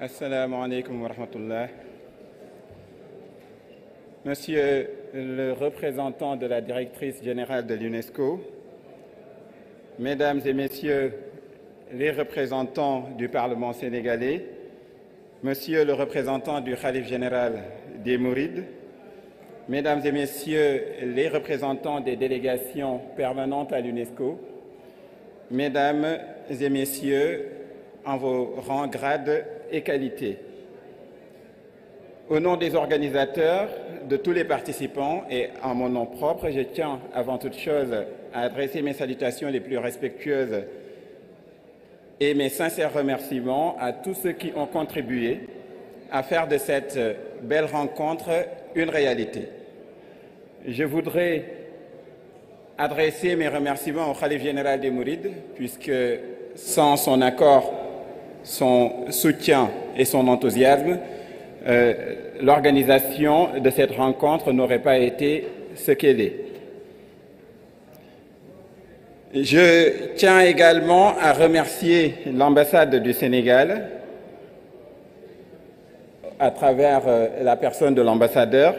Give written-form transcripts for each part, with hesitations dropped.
Assalamu alaikum wa rahmatullah. Monsieur le représentant de la directrice générale de l'UNESCO, Mesdames et Messieurs les représentants du Parlement sénégalais, Monsieur le représentant du Khalif général des Mourides, Mesdames et Messieurs les représentants des délégations permanentes à l'UNESCO, Mesdames et Messieurs en vos rangs, grades et qualités. Au nom des organisateurs, de tous les participants et en mon nom propre, je tiens avant toute chose à adresser mes salutations les plus respectueuses et mes sincères remerciements à tous ceux qui ont contribué à faire de cette belle rencontre une réalité. Je voudrais adresser mes remerciements au Khalif général des Mourides, puisque sans son accord, son soutien et son enthousiasme, l'organisation de cette rencontre n'aurait pas été ce qu'elle est. Je tiens également à remercier l'ambassade du Sénégal à travers la personne de l'ambassadeur,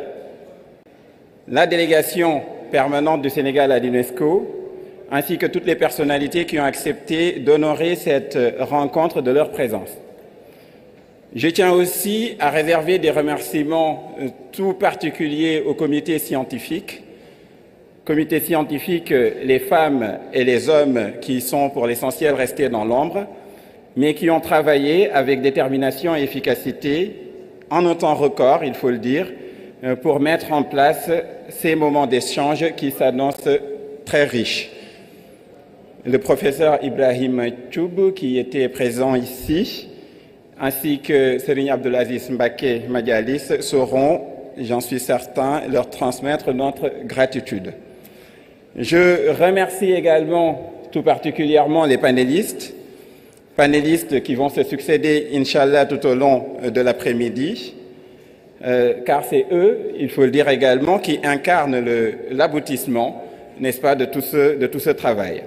la délégation permanente du Sénégal à l'UNESCO, ainsi que toutes les personnalités qui ont accepté d'honorer cette rencontre de leur présence. Je tiens aussi à réserver des remerciements tout particuliers au comité scientifique. Comité scientifique, les femmes et les hommes qui sont pour l'essentiel restés dans l'ombre, mais qui ont travaillé avec détermination et efficacité, en un temps record, il faut le dire, pour mettre en place ces moments d'échange qui s'annoncent très riches. Le professeur Ibrahim Choub, qui était présent ici, ainsi que Serigne Abdelaziz Mbacké Madialis, sauront, j'en suis certain, leur transmettre notre gratitude. Je remercie également tout particulièrement les panélistes qui vont se succéder, Inch'Allah, tout au long de l'après-midi, car c'est eux, il faut le dire également, qui incarnent l'aboutissement, n'est-ce pas, de tout ce travail.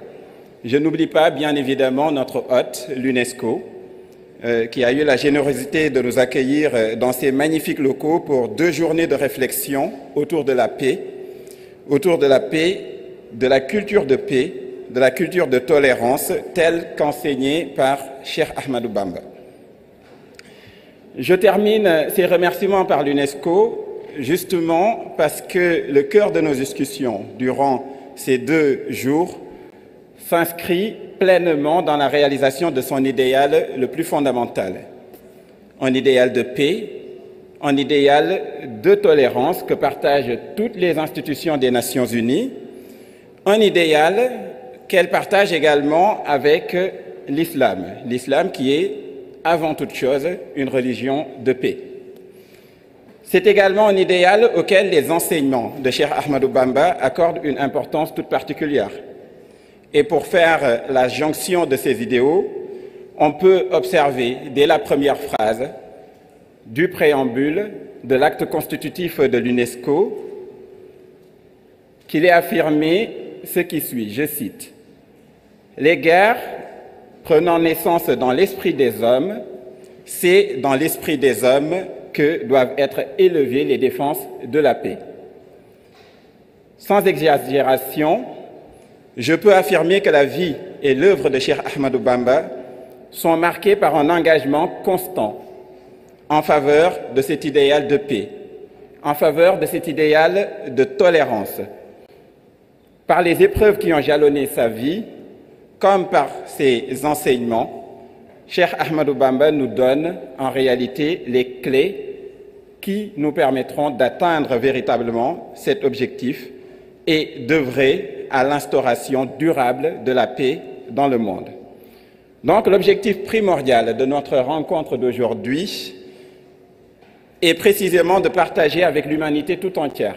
Je n'oublie pas, bien évidemment, notre hôte, l'UNESCO, qui a eu la générosité de nous accueillir dans ces magnifiques locaux pour 2 journées de réflexion autour de la paix, de la culture de paix, de la culture de tolérance, telle qu'enseignée par Cheikh Ahmadou Bamba. Je termine ces remerciements par l'UNESCO, justement parce que le cœur de nos discussions durant ces 2 jours s'inscrit pleinement dans la réalisation de son idéal le plus fondamental. Un idéal de paix, un idéal de tolérance que partagent toutes les institutions des Nations Unies, un idéal qu'elle partage également avec l'islam, l'islam qui est avant toute chose une religion de paix. C'est également un idéal auquel les enseignements de Cheikh Ahmadou Bamba accordent une importance toute particulière. Et pour faire la jonction de ces idéaux, on peut observer dès la première phrase du préambule de l'acte constitutif de l'UNESCO qu'il est affirmé ce qui suit, je cite, « Les guerres prenant naissance dans l'esprit des hommes, c'est dans l'esprit des hommes que doivent être élevées les défenses de la paix. » Sans exagération, je peux affirmer que la vie et l'œuvre de Cheikh Ahmadou Bamba sont marquées par un engagement constant en faveur de cet idéal de paix, en faveur de cet idéal de tolérance. Par les épreuves qui ont jalonné sa vie, comme par ses enseignements, Cheikh Ahmadou Bamba nous donne en réalité les clés qui nous permettront d'atteindre véritablement cet objectif et d'œuvrer à l'instauration durable de la paix dans le monde. Donc l'objectif primordial de notre rencontre d'aujourd'hui est précisément de partager avec l'humanité tout entière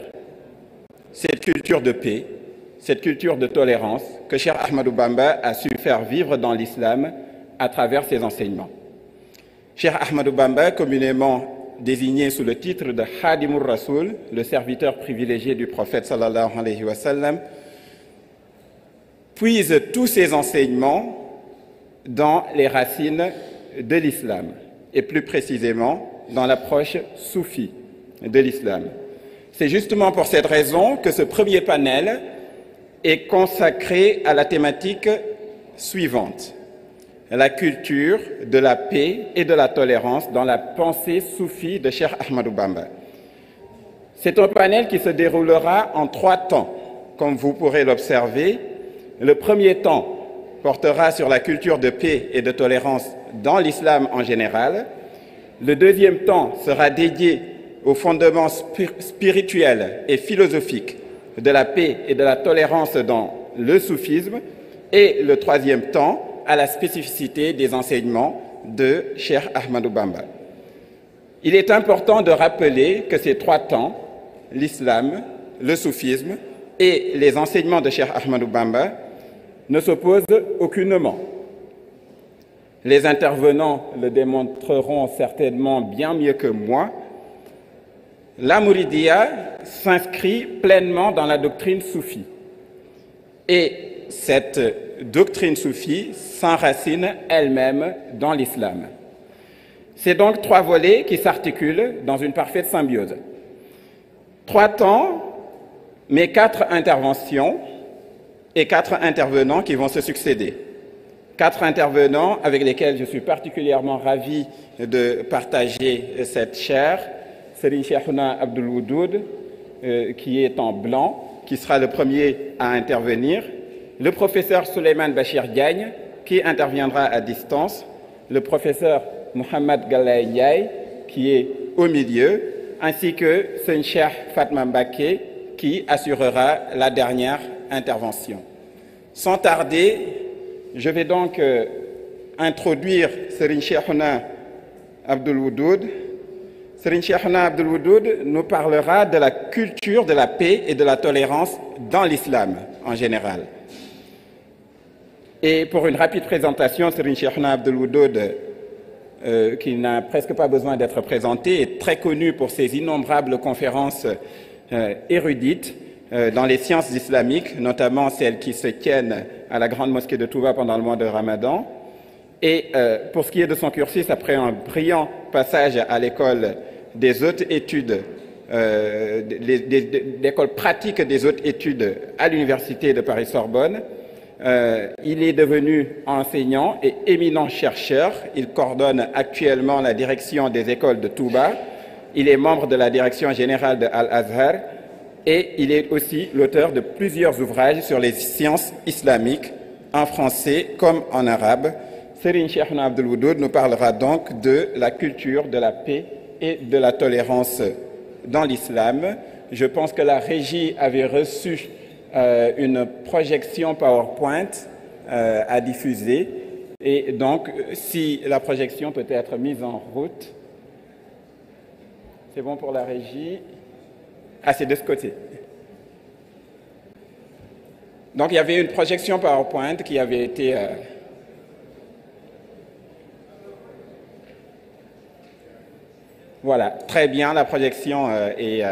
cette culture de paix, cette culture de tolérance que Cheikh Ahmadou Bamba a su faire vivre dans l'islam à travers ses enseignements. Cheikh Ahmadou Bamba, communément désigné sous le titre de Khadimur Rasoul, le serviteur privilégié du prophète sallallahu alayhi wa sallam, puise tous ses enseignements dans les racines de l'islam. et plus précisément dans l'approche soufie de l'islam. C'est justement pour cette raison que ce premier panel est consacré à la thématique suivante: la culture de la paix et de la tolérance dans la pensée soufie de Cheikh Ahmadou Bamba. C'est un panel qui se déroulera en 3 temps, comme vous pourrez l'observer. Le premier temps portera sur la culture de paix et de tolérance dans l'islam en général. Le deuxième temps sera dédié aux fondements spirituels et philosophiques de la paix et de la tolérance dans le soufisme. Et le troisième temps à la spécificité des enseignements de Cheikh Ahmadou Bamba. Il est important de rappeler que ces 3 temps, l'islam, le soufisme et les enseignements de Cheikh Ahmadou Bamba, ne s'opposent aucunement. Les intervenants le démontreront certainement bien mieux que moi. La Mouridiyya s'inscrit pleinement dans la doctrine soufie. Et cette doctrine soufie s'enracine elle-même dans l'islam. C'est donc 3 volets qui s'articulent dans une parfaite symbiose. 3 temps, mais 4 interventions et 4 intervenants qui vont se succéder. 4 intervenants avec lesquels je suis particulièrement ravi de partager cette chaire. Serigne Cheikhouna Abdoul Woudoud, qui est en blanc, qui sera le premier à intervenir. Le professeur Souleymane Bachir Diagne, qui interviendra à distance. Le professeur Mohamed Galaye Ndiaye, qui est au milieu, ainsi que Serigne Cheikh Fatma Mbacké, qui assurera la dernière intervention. Sans tarder, je vais donc introduire Serigne Cheikhouna Abdoul Woudoud. Serigne Cheikhouna Abdoul Woudoud nous parlera de la culture de la paix et de la tolérance dans l'islam en général. Et pour une rapide présentation, Serigne Cheikhouna Abdoul Woudoud, qui n'a presque pas besoin d'être présenté, est très connu pour ses innombrables conférences érudites dans les sciences islamiques, notamment celles qui se tiennent à la grande mosquée de Touba pendant le mois de Ramadan. Et pour ce qui est de son cursus, après un brillant passage à l'école des hautes études, l'école pratique des hautes études à l'université de Paris-Sorbonne, il est devenu enseignant et éminent chercheur. Il coordonne actuellement la direction des écoles de Touba. Il est membre de la direction générale de Al-Azhar et il est aussi l'auteur de plusieurs ouvrages sur les sciences islamiques en français comme en arabe. Serigne Cheikhouna Abdoul Woudoud nous parlera donc de la culture de la paix et de la tolérance dans l'islam. Je pense que la régie avait reçu une projection PowerPoint à diffuser. Et donc, si la projection peut être mise en route, c'est bon pour la régie. Ah, c'est de ce côté. Donc, il y avait une projection PowerPoint qui avait été... Voilà, très bien, la projection est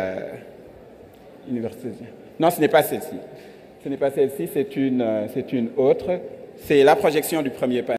universelle. Non, ce n'est pas celle-ci. Ce n'est pas celle-ci, c'est une autre. C'est la projection du premier panel.